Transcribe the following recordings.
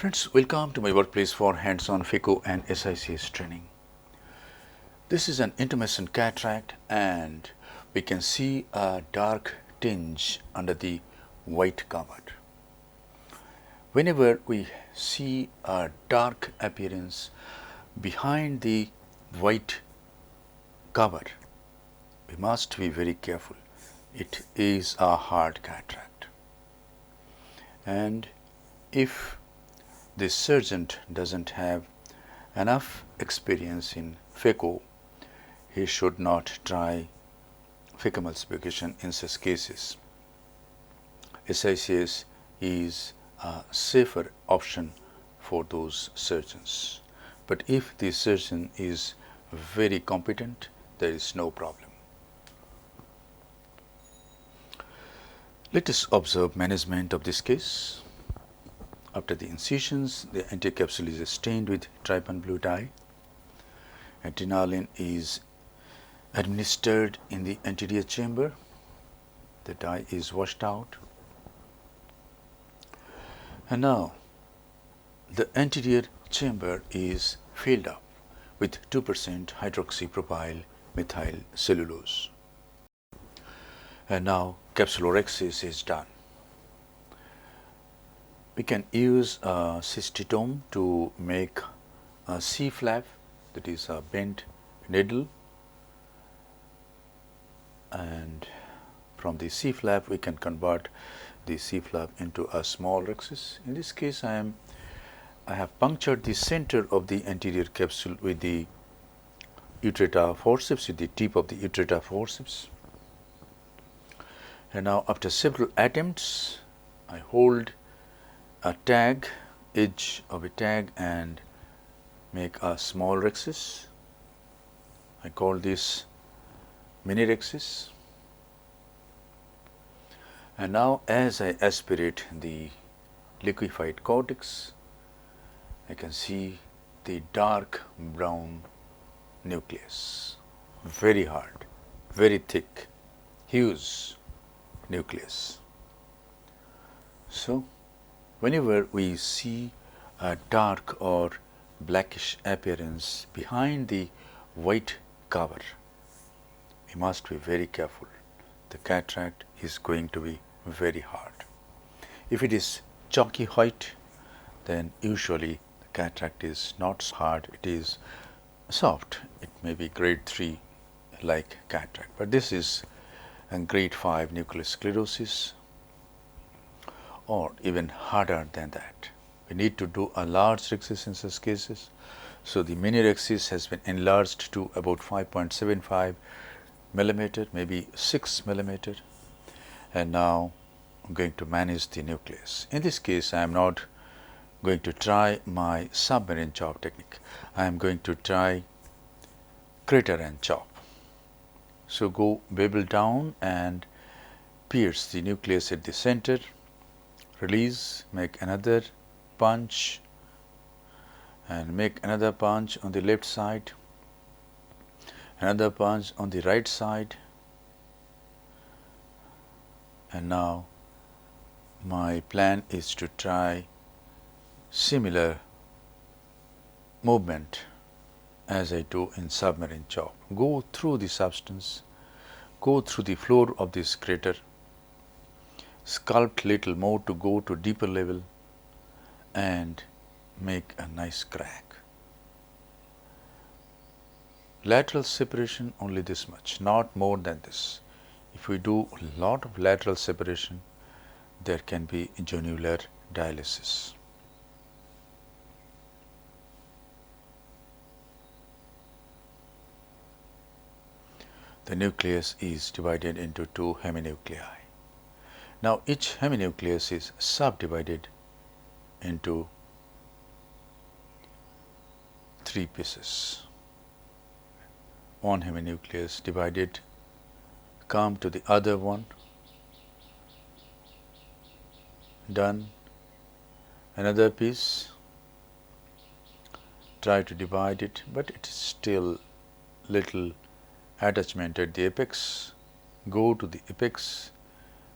Friends, welcome to my workplace for hands-on Phaco and SICS training. This is an intermittent cataract and we can see a dark tinge under the white cover. Whenever we see a dark appearance behind the white cover, we must be very careful. It is a hard cataract. And if the surgeon doesn't have enough experience in Phaco, he should not try phacoemulsification in such cases. SICS is a safer option for those surgeons. But if the surgeon is very competent, there is no problem. Let us observe management of this case. After the incisions, the anticapsule is stained with trypan blue dye. Adrenaline is administered in the anterior chamber. The dye is washed out. And now the anterior chamber is filled up with 2% hydroxypropyl methyl cellulose. And now capsulorhexis is done. We can use a cystitome to make a C-flap, that is a bent needle, and from the C-flap we can convert the C-flap into a small rhexis. In this case I have punctured the center of the anterior capsule with the utrata forceps, with the tip of the utrata forceps. And now after several attempts I hold a tag, edge of a tag, and make a small rhexis. I call this mini rhexis. And now as I aspirate the liquefied cortex, I can see the dark brown nucleus, very hard, very thick, huge nucleus. So whenever we see a dark or blackish appearance behind the white cover, we must be very careful. The cataract is going to be very hard. If it is chalky white, then usually the cataract is not hard, it is soft. It may be grade 3 like cataract, but this is a grade 5 nuclear sclerosis, or even harder than that. We need to do a large rhexis in such cases. So the mini rhexis has been enlarged to about 5.75 millimeter, maybe 6 millimeter. And now I'm going to manage the nucleus. In this case, I am not going to try my submarine chop technique. I am going to try crater and chop. So go bevel down and pierce the nucleus at the center. Release, make another punch, and make another punch on the left side, another punch on the right side. And now my plan is to try similar movement as I do in submarine chop. Go through the substance, go through the floor of this crater, sculpt little more to go to deeper level, and make a nice crack. Lateral separation only this much, not more than this. If we do a lot of lateral separation, there can be jonular dialysis. The nucleus is divided into 2 heminuclei. Now each heminucleus is subdivided into 3 pieces. One heminucleus divided, come to the other one, done. Another piece, try to divide it, but it is still little attachment at the apex. Go to the apex,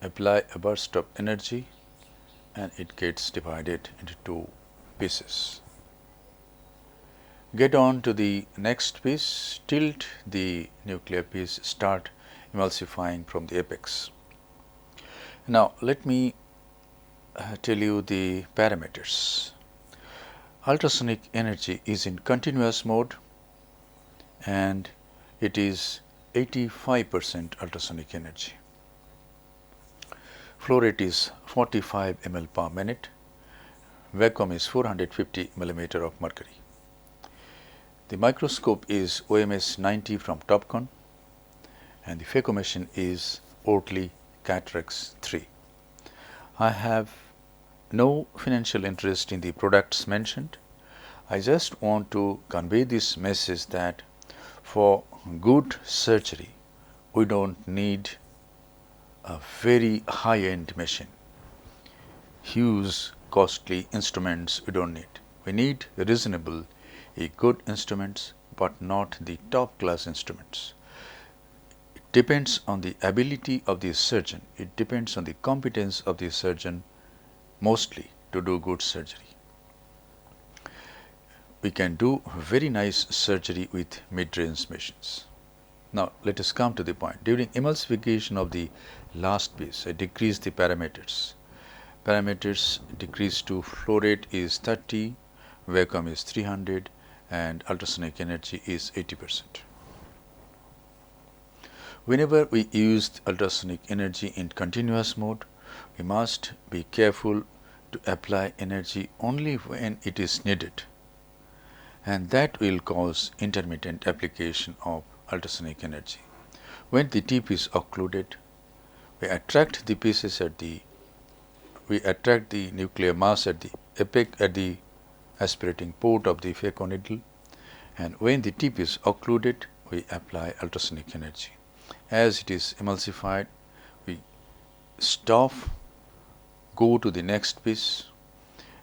apply a burst of energy, and it gets divided into 2 pieces. Get on to the next piece, tilt the nuclear piece, start emulsifying from the apex. Now, let me tell you the parameters. Ultrasonic energy is in continuous mode and it is 85% ultrasonic energy. Flow rate is 45 ml per minute. Vacuum is 450 millimeter of mercury. The microscope is OMS 90 from Topcon and the Phaco machine is Oakley Cataract 3. I have no financial interest in the products mentioned. I just want to convey this message that for good surgery, we don't need a very high-end machine, huge costly instruments we don't need. We need reasonable, good instruments, but not the top class instruments. It depends on the ability of the surgeon. It depends on the competence of the surgeon mostly to do good surgery. We can do very nice surgery with mid-range machines. Now, let us come to the point. During emulsification of the last piece, I decrease the parameters. Parameters decrease to flow rate is 30, vacuum is 300 and ultrasonic energy is 80%. Whenever we use ultrasonic energy in continuous mode, we must be careful to apply energy only when it is needed, and that will cause intermittent application of ultrasonic energy. When the tip is occluded, we attract the pieces at the nuclear mass at the apex at the aspirating port of the phaco needle, and when the tip is occluded, we apply ultrasonic energy. As it is emulsified, we stop, go to the next piece,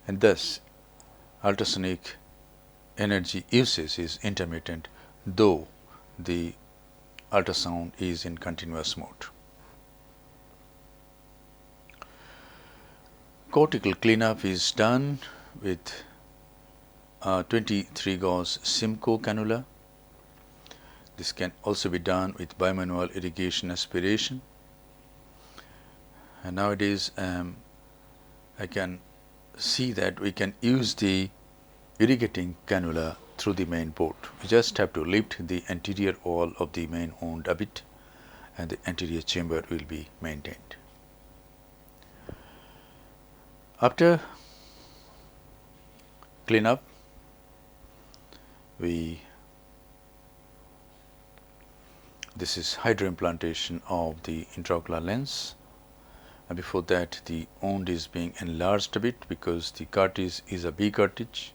and thus ultrasonic energy usage is intermittent, though the ultrasound is in continuous mode. Cortical cleanup is done with 23 gauge Simcoe cannula. This can also be done with bimanual irrigation aspiration. And nowadays I can see that we can use the irrigating cannula through the main port. We just have to lift the anterior wall of the main wound a bit and the anterior chamber will be maintained. After cleanup, this is hydroimplantation of the intraocular lens. And before that, the wound is being enlarged a bit because the cartilage is a B cartilage.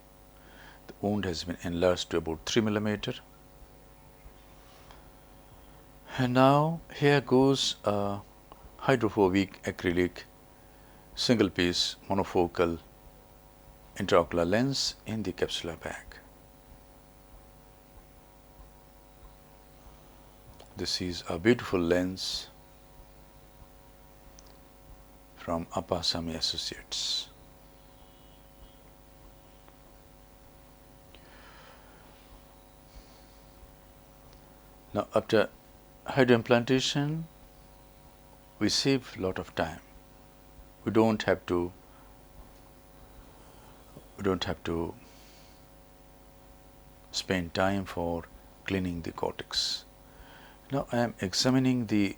The wound has been enlarged to about 3 millimeter. And now here goes a hydrophobic acrylic single piece monofocal intraocular lens in the capsular bag. This is a beautiful lens from Appasamy Associates. Now, after hydroimplantation, we save a lot of time. We don't have to spend time for cleaning the cortex. Now I am examining the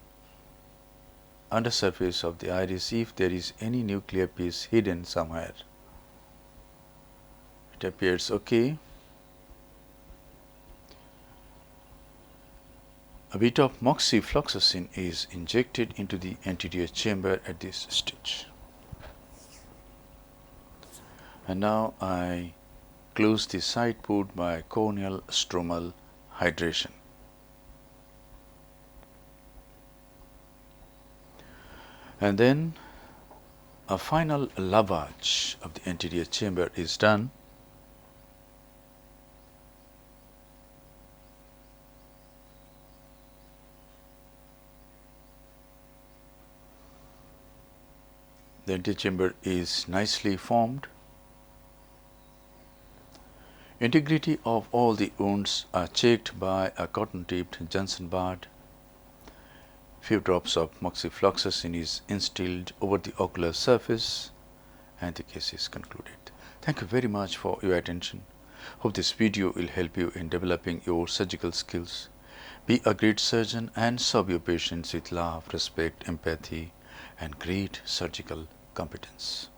undersurface of the iris if there is any nuclear piece hidden somewhere. It appears okay. A bit of moxifloxacin is injected into the anterior chamber at this stage. And now I close the side port by corneal stromal hydration. And then a final lavage of the anterior chamber is done. The antechamber is nicely formed. Integrity of all the wounds are checked by a cotton-tipped Johnson bar. Few drops of moxifloxacin is instilled over the ocular surface and the case is concluded. Thank you very much for your attention. Hope this video will help you in developing your surgical skills. Be a great surgeon and serve your patients with love, respect, empathy and great surgical competence.